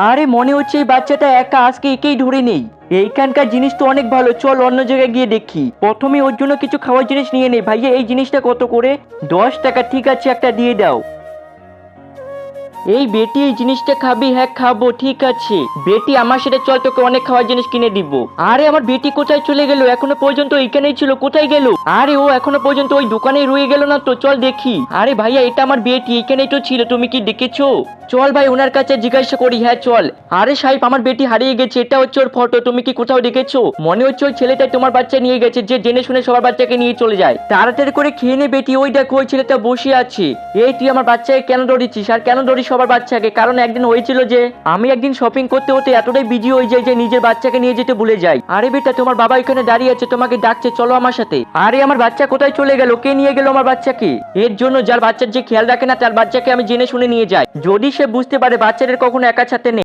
আরে মনে হচ্ছে এই বাচ্চাটা একা, আজকে একেই ধরে নেই। এইখানকার জিনিস তো অনেক ভালো, চল অন্য জায়গায় গিয়ে দেখি। প্রথমে ওর জন্য কিছু খাওয়ার জিনিস নিয়ে নেই। ভাইয়া এই জিনিসটা কত করে? 10 টাকা। ঠিক আছে, একটা দিয়ে দাও। এই বেটি এই জিনিসটা খাবি? হ্যাঁ খাবো। ঠিক আছে বেটি, আমার সাথে চল, তোকে অনেক খাওয়ার জিনিস কিনে দিব। আরে আমার বেটি কোথায় চলে গেল? এখনো পর্যন্ত এইখানেই ছিল, কোথায় গেল? আরে ও এখনো পর্যন্ত ওই দোকানেই রয়ে গেল না তো, চল দেখি। আরে ভাইয়া এটা আমার বেটি, এইখানেই তো ছিল, তুমি কি দেখেছো? চল ভাই ওনার কাছে জিজ্ঞাসা করি। হ্যাঁ চল। আরে সাহেব আমার বেটি হারিয়ে গেছে, এটা হচ্ছে ওর ফটো, তুমি কি কোথাও দেখেছো? মনে হচ্ছে ওই ছেলেটাই তোমার বাচ্চা নিয়ে গেছে, যে জেনে শুনে সবার বাচ্চাকে নিয়ে চলে যায়। তাড়াতাড়ি করে খেয়ে নে বেটি, ওই দেখো ওই ছেলেটা বসে আছে। এই তুই আমার বাচ্চাকে কেন ধরেছিস আর কেন ধরিস সবার বাচ্চাকে? কারণ একদিন হয়েছিল যে আমি একদিন শপিং করতে হতে এতটাই বিজি হয়ে যাই যে নিজের বাচ্চাকে নিয়ে যেতে ভুলে যাই। আরে বেটা তোমার বাবা এখানে দাঁড়িয়ে আছে, তোমাকে ডাকছে, চলো আমার সাথে। আরে আমার বাচ্চা কোথায় চলে গেল? কে নিয়ে গেল আমার বাচ্চাকে? এর জন্য যার বাচ্চার যে খেয়াল রাখে না তার বাচ্চাকে আমি জেনে শুনে নিয়ে যাই, যদি সে বুঝতে পারে বাচ্চাদের কখনো একা ছাড়তে নেই।